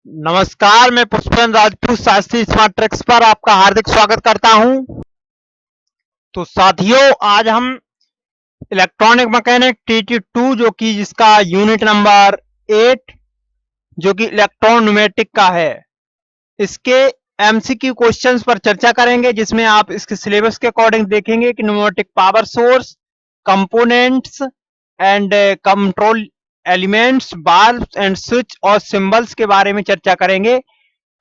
नमस्कार, मैं पुष्पन राजपूत शास्त्री स्मार्ट ट्रिक्स पर आपका हार्दिक स्वागत करता हूं। तो साथियों, आज हम इलेक्ट्रॉनिक मैकेनिक TT2 जो कि जिसका यूनिट नंबर 8 जो कि इलेक्ट्रॉन न्यूमेटिक का है, इसके MCQ क्वेश्चंस पर चर्चा करेंगे, जिसमें आप इसके सिलेबस के अकॉर्डिंग देखेंगे कि pneumatic power source, components and control elements, बाल्ब एंड स्विच और सिंबल्स के बारे में चर्चा करेंगे।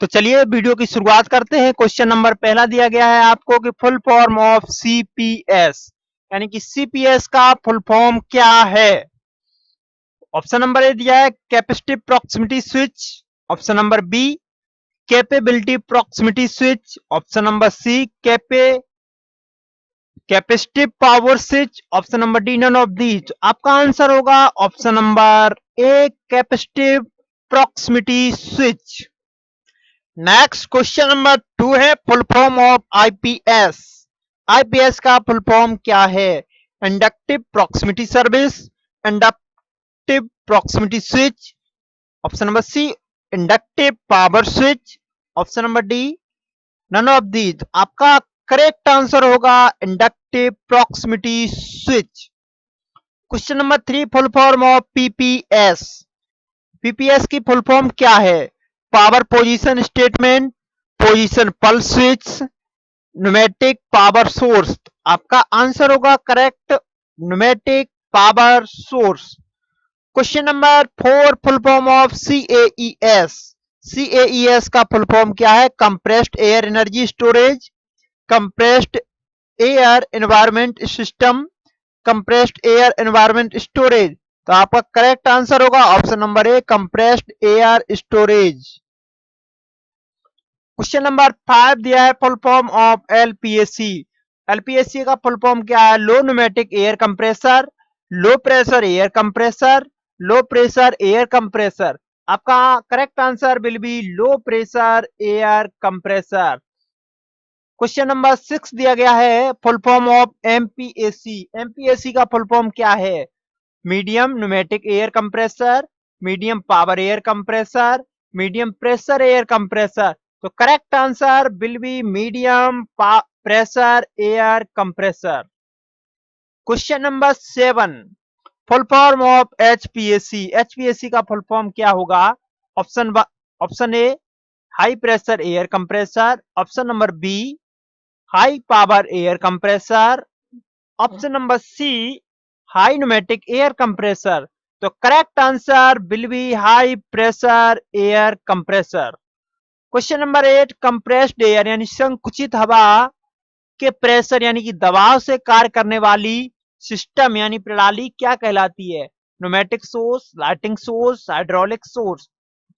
तो चलिए वीडियो की शुरुआत करते हैं। क्वेश्चन नंबर पहला दिया गया है आपको कि फुल फॉर्म ऑफ CPS, यानी कि CPS का फुल फॉर्म क्या है। ऑप्शन नंबर ए दिया है capacitive proximity switch, option number B capability proximity switch, option number C capacitive power switch, option number D none of these. आपका answer होगा option number A capacitive proximity switch. Next question number 2 है full form of IPS। IPS का full form क्या है। Inductive proximity service, inductive proximity switch, option number C inductive power switch, option number D none of these. आपका correct answer होगा inductive proximity switch. Question number 3 full form of PPS। PPS की full form क्या है। Power position statement, position pulse switch, pneumatic power source. आपका answer होगा correct pneumatic power source. Question number 4 full form of CAES। CAES का full form क्या है। Compressed air energy storage, compressed air environment system, compressed air environment storage. तो आपका correct answer होगा option number ए compressed air storage. Question number 5 दिया है full form of LPSC। LPSC का full form क्या है। Low pneumatic air compressor, low pressure air compressor, low pressure air compressor. आपका correct answer will be low pressure air compressor. Question number 6 दिया गया है full form of MPAC। MPAC का full form क्या है। Medium pneumatic air compressor, medium power air compressor, medium pressure air compressor. तो correct answer will be medium pressure air compressor. Question number 7 full form of HPAC। HPAC का full form क्या होगा। Option A high pressure air compressor, option number B high power air compressor, option number C high pneumatic air compressor. तो correct answer will be high pressure air compressor. Question number 8 compressed air यानी संकुचित हवा के pressure यानी कि दबाव से कार्य करने वाली सिस्टम यानी प्रणाली क्या कहलाती है। Pneumatic source, lighting source, hydraulic source.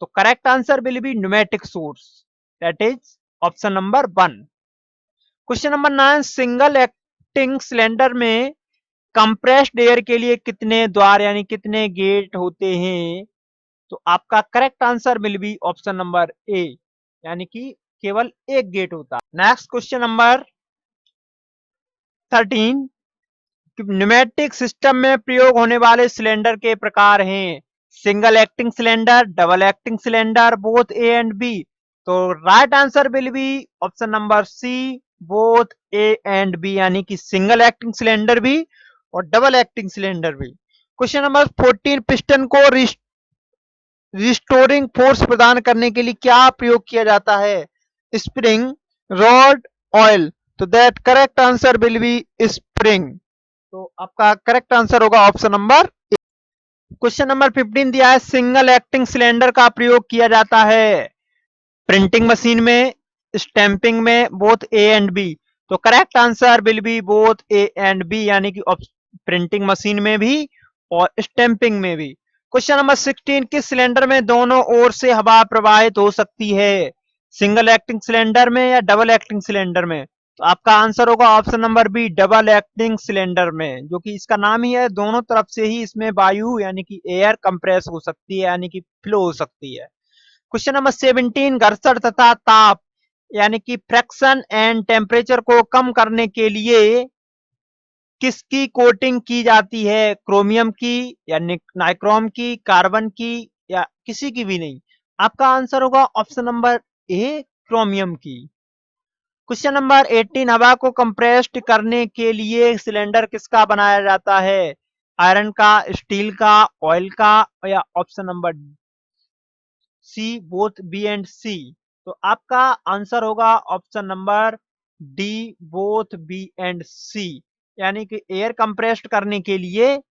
तो correct answer will be pneumatic source, that is option number 1। Question number 9 single acting cylinder में कंप्रेस्ड एयर के लिए कितने द्वार यानी कितने गेट होते हैं। तो आपका correct answer will be option number A, यानी कि केवल एक गेट होता है। Next question number 13 pneumatic system में प्रयोग होने वाले सिलेंडर के प्रकार हैं। Single acting cylinder, double acting cylinder, both A and B. तो right answer will be option number C both A and B, यानी कि सिंगल एक्टिंग सिलेंडर भी और डबल एक्टिंग सिलेंडर भी। क्वेश्चन नंबर 14 पिस्टन को रिस्टोरिंग फोर्स प्रदान करने के लिए क्या प्रयोग किया जाता है। Spring, rod, oil. तो that correct answer will be spring. तो आपका करेक्ट आंसर होगा ऑप्शन नंबर। क्वेश्चन नंबर 15 दिया है सिंगल एक्टिंग सिलेंडर का प्रयोग किया जाता है प्रिंटिंग मशीन में, स्टैंपिंग में, बोथ ए एंड बी। तो correct answer will be both A and B, यानी कि प्रिंटिंग मशीन में भी और स्टैंपिंग में भी। क्वेश्चन नंबर 16 किस सिलेंडर में दोनों ओर से हवा प्रवाहित हो सकती है। सिंगल एक्टिंग सिलेंडर में या डबल एक्टिंग सिलेंडर में। तो आपका आंसर होगा option number B double acting cylinder में, जो कि इसका नाम ही है। दोनों तरफ से ही इसमें वायु यानी कि एयर कंप्रेस हो सकती है, यानी कि फ्लो हो सकती है। क्वेश्चन नंबर 17 घर्षण तथा ताप यानी कि फ्रैक्शन एंड टेम्परेचर को कम करने के लिए किसकी कोटिंग की जाती है। क्रोमियम की या नाइक्रोम की, कार्बन की, या किसी की भी नहीं। आपका आंसर होगा ऑप्शन नंबर ए, क्रोमियम की। क्वेश्चन नंबर 18, हवा को कंप्रेस्ड करने के लिए सिलेंडर किसका बनाया जाता है? आयरन का, स्टील का, ऑयल का, या option number C, both B and C. तो आपका आंसर होगा option number D, both B and C. यानी कि एयर कंप्रेस्ड करने के लिए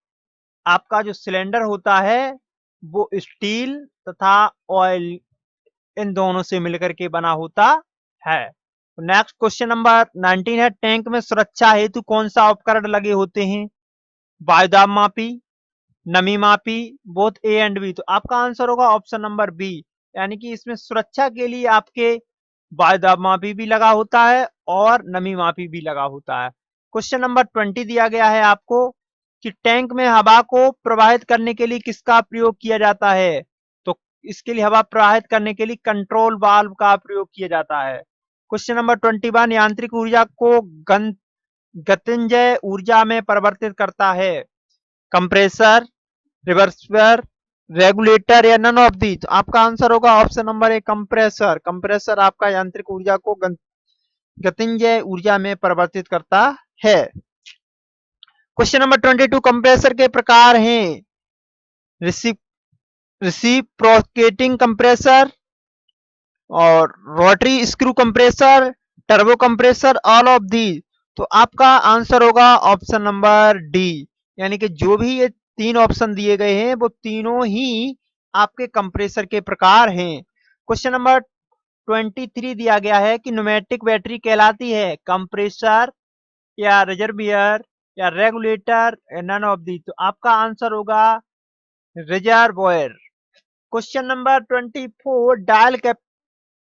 आपका जो सिलेंडर होता है वो स्टील तथा ऑयल, इन दोनों से मिलकर के बना होता है। नेक्स्ट क्वेश्चन नंबर 19 है, टैंक में सुरक्षा हेतु कौन सा उपकरण लगे होते हैं? वायुदाब मापी, नमी मापी, बोथ ए एंड बी। तो आपका आंसर होगा ऑप्शन नंबर बी, यानी कि इसमें सुरक्षा के लिए आपके वायुदाब मापी भी लगा होता है और नमी मापी भी लगा होता है। क्वेश्चन नंबर 20 दिया गया है आपको कि टैंक में हवा को प्रवाहित करने के लिए किसका प्रयोग किया जाता है? तो इसके लिए हवा प्रवाहित करने के लिए कंट्रोल वाल्व का प्रयोग किया जाता है। क्वेश्चन नंबर 21, यांत्रिक ऊर्जा को गतिज ऊर्जा में परिवर्तित करता है? कंप्रेसर, रिवर्सर, रेगुलेटर, या नन ऑफ दी। तो आपका आंसर होगा ऑप्शन नंबर ए, कंप्रेसर। कंप्रेसर आपका यांत्रिक ऊर्जा को गतिज ऊर्जा में परिवर्तित करता है। क्वेश्चन नंबर 22, कंप्रेसर के प्रकार हैं रिसिप्रोकेटिंग कंप्रेसर और rotary screw compressor, turbo compressor, all of the. तो आपका आंसर होगा ऑप्शन नंबर डी, यानी कि जो भी ये तीन ऑप्शन दिए गए हैं वो तीनों ही आपके कंप्रेसर के प्रकार हैं। क्वेश्चन नंबर 23 दिया गया है कि न्यूमेटिक बैटरी कहलाती है कंप्रेसर या रिजर्वियर या रेगुलेटर या नन ऑफ दी। तो आपका आंसर होगा reservoir. Question number 24, dial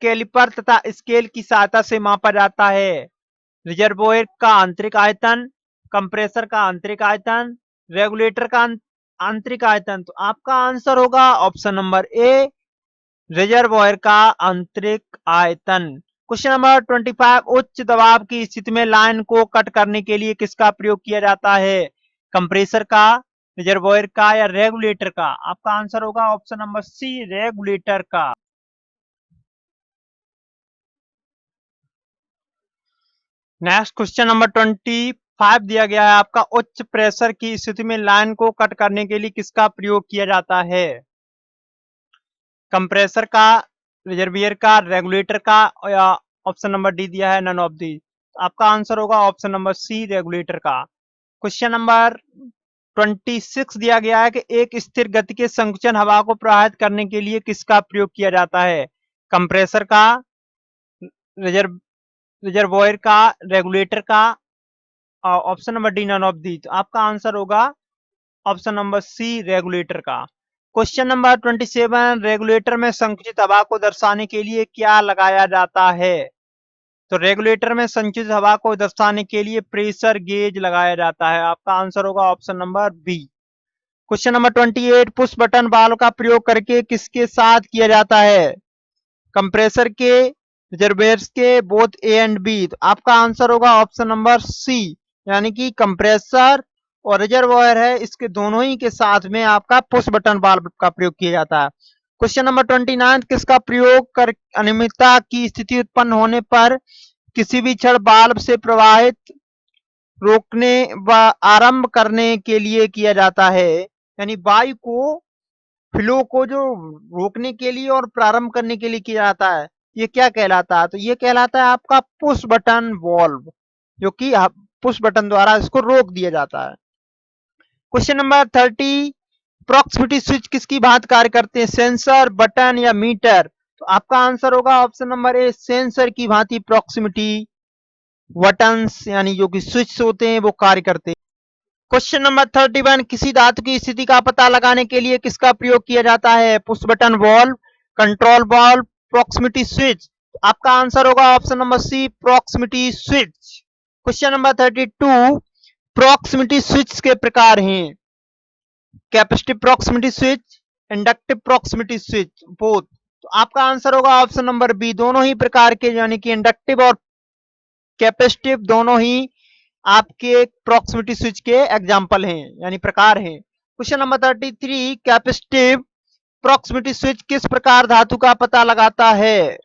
caliper तथा स्केल की सहायता से मापा जाता है? रिजर्वोयर का आंतरिक आयतन, कंप्रेसर का आंतरिक आयतन, रेगुलेटर का आंतरिक आयतन। तो आपका आंसर होगा ऑप्शन नंबर ए, रिजर्वोयर का आंतरिक आयतन। क्वेश्चन नंबर 25, उच्च दबाव की स्थिति में लाइन को कट करने के लिए किसका प्रयोग किया जाता है? कंप्रेसर का, रिजर्वोयर का, या रेगुलेटर का? आपका आंसर होगा ऑप्शन नंबर सी, रेगुलेटर का। नेक्स्ट क्वेश्चन नंबर 25 दिया गया है आपका, उच्च प्रेशर की स्थिति में लाइन को कट करने के लिए किसका प्रयोग किया जाता है? कंप्रेसर का, रिजर्वियर का, रेगुलेटर का, या ऑप्शन नंबर डी दिया है नन ऑफ दी। आपका आंसर होगा ऑप्शन नंबर सी, रेगुलेटर का। क्वेश्चन नंबर 26 दिया गया है कि एक स्थिर गति के संकुचन हवा को प्रवाहित करने के लिए किसका प्रयोग किया जाता है? कंप्रेसर का, रिजर्वोयर का, रेगुलेटर का, option number D none of the. तो आपका आंसर होगा ऑप्शन नंबर सी, रेगुलेटर का। क्वेश्चन नंबर 27, रेगुलेटर में संकुचित हवा को दर्शाने के लिए क्या लगाया जाता है? तो रेगुलेटर में संकुचित हवा को दर्शाने के लिए प्रेशर गेज लगाया जाता है। आपका आंसर होगा option number B. Question number 28, push button valve का प्रयोग करके किसके साथ किया जाता है? कंप्रेसर के, रिजर्वेयर्स के, बोथ ए एंड बी। तो आपका आंसर होगा ऑप्शन नंबर सी, यानी कि कंप्रेसर और रिजर्वॉयर है, इसके दोनों ही के साथ में आपका पुश बटन वाल्व का प्रयोग किया जाता है। क्वेश्चन नंबर 29, किसका प्रयोग कर अनियमितता की स्थिति उत्पन्न होने पर किसी भी क्षण वाल्व से प्रवाहित रोकने व आरंभ करने के लिए किया जाता है? यानी वायु को, फ्लो को जो रोकने के लिए और प्रारंभ करने के लिए किया जाता है, ये क्या कहलाता है? तो ये कहलाता है आपका पुश बटन वॉल्व, जो कि पुश बटन द्वारा इसको रोक दिया जाता है। क्वेश्चन नंबर 30, प्रॉक्सिमिटी स्विच किसकी भांति कार्य करते हैं? सेंसर, बटन, या मीटर? तो आपका आंसर होगा ऑप्शन नंबर ए, सेंसर की भांति प्रॉक्सिमिटी बटन्स यानी जो कि स्विच होते हैं वो कार्य करते हैं। क्वेश्चन नंबर 31, किसी धातु की स्थिति का पता लगाने के लिए किसका प्रयोग किया जाता है? Push button valve, control valve, proximity switch? आपका आंसर होगा option number C, proximity switch. Question number 32, proximity switch के प्रकार हैं? Capacitive proximity switch, inductive proximity switch, both. तो आपका आंसर होगा ऑप्शन नंबर बी, दोनों ही प्रकार के, यानी कि इंडक्टिव और कैपेसिटिव दोनों ही आपके प्रॉक्सिमिटी स्विच के एग्जाम्पल हैं, यानी प्रकार हैं। Question number 33, capacitive proximity switch किस प्रकार धातु का पता लगाता है?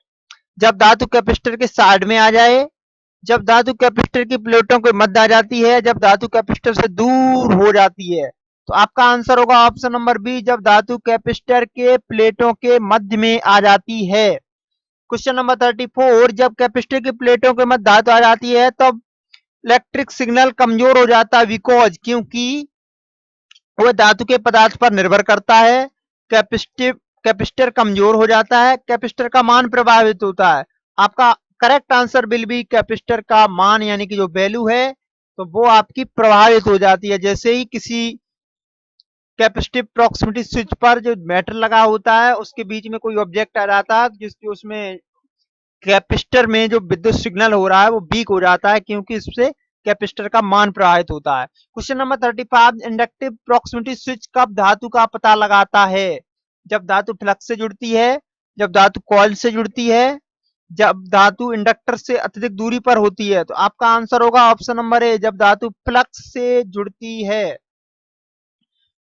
जब धातु कैपेसिटर के साइड में आ जाए, जब धातु कैपेसिटर की प्लेटों के मध्य आ जाती है, जब धातु कैपेसिटर से दूर हो जाती है। तो आपका आंसर होगा ऑप्शन नंबर बी, जब धातु कैपेसिटर के प्लेटों के मध्य में आ जाती है। क्वेश्चन नंबर 34, जब कैपेसिटर की प्लेटों के मध्य धातु आ जाती है तब इलेक्ट्रिक सिग्नल कमजोर हो जाता है, बिकॉज क्योंकि वह धातु के पदार्थ पर निर्भर करता है। कैपेसिटर कमजोर हो जाता है, कैपेसिटर का मान प्रभावित होता है। आपका correct answer will B capacitor का मान यानी कि जो वैल्यू है तो वो आपकी प्रभावित हो जाती है। जैसे ही किसी कैपेसिटिव प्रॉक्सिमिटी स्विच पर जो मेटल लगा होता है उसके बीच में कोई ऑब्जेक्ट आ जाता है जिसकी उसमें कैपेसिटर में जो विद्युत सिग्नल हो रहा है वो वीक हो जाता है, क्योंकि इससे कैपेसिटर का मान प्रभावित होता है। Question number 35, inductive proximity switch कब धातु का पता लगाता है? जब धातु फ्लक्स से जुड़ती है, जब धातु कॉइल से जुड़ती है, जब धातु इंडक्टर से अत्यधिक दूरी पर होती है। तो आपका आंसर होगा ऑप्शन नंबर ए, जब धातु फ्लक्स से जुड़ती है।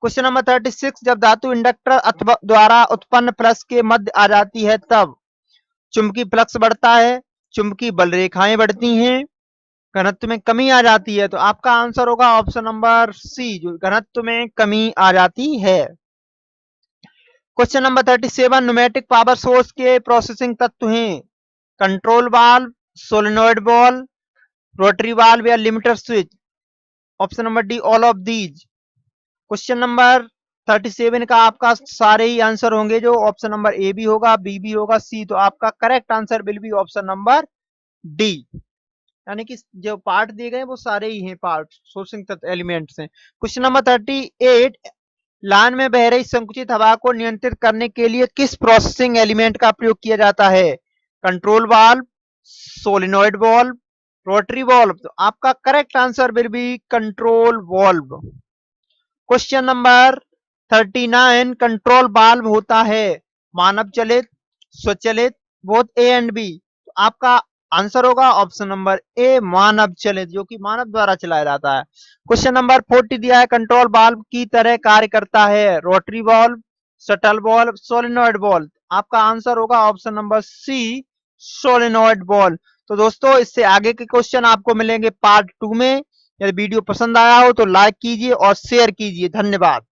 क्वेश्चन नंबर 36, जब धातु इंडक्टर अथवा द्वारा उत्पन्न फ्लक्स के मध्य आ जाती है तब चुंबकीय फ्लक्स बढ़ता है, चुंबकीय बल रेखाएं बढ़ती हैं, घनत्व में कमी आ जाती है। तो आपका आंसर होगा ऑप्शन नंबर सी, जो घनत्व में कमी आ जाती है। Question number 37, pneumatic power source के प्रोसेसिंग तत्व हैं control valve, solenoid valve, rotary valve या limiter switch. Option number D, all of these. Question number 37 का आपका सारे ही आंसर होंगे जो ऑप्शन नंबर ए भी होगा, बी भी होगा, सी। तो आपका correct answer will be option number D, यानी कि जो पार्ट दिए गए वो सारे ही हैं पार्ट सोर्सिंग तत्व एलिमेंट्स हैं। क्वेश्चन नंबर 38, लाइन में बह रही संकुचित हवा को नियंत्रित करने के लिए किस प्रोसेसिंग एलिमेंट का प्रयोग किया जाता है? Control valve, solenoid valve, rotary valve. तो आपका correct answer will B control valve. Question number 39, control valve होता है मानव चलित, स्वचालित, बोथ ए एंड बी। तो आपका आंसर होगा ऑप्शन नंबर ए, मानव चलित, जो कि मानव द्वारा चलाया जाता है। क्वेश्चन नंबर 40 दिया है, कंट्रोल वाल्व की तरह कार्य करता है rotary valve, shuttle valve, solenoid valve. आपका आंसर होगा option number C, solenoid valve. तो दोस्तों इससे आगे के क्वेश्चन आपको मिलेंगे पार्ट 2 में। यदि वीडियो पसंद आया हो तो लाइक कीजिए और शेयर कीजिए। धन्यवाद।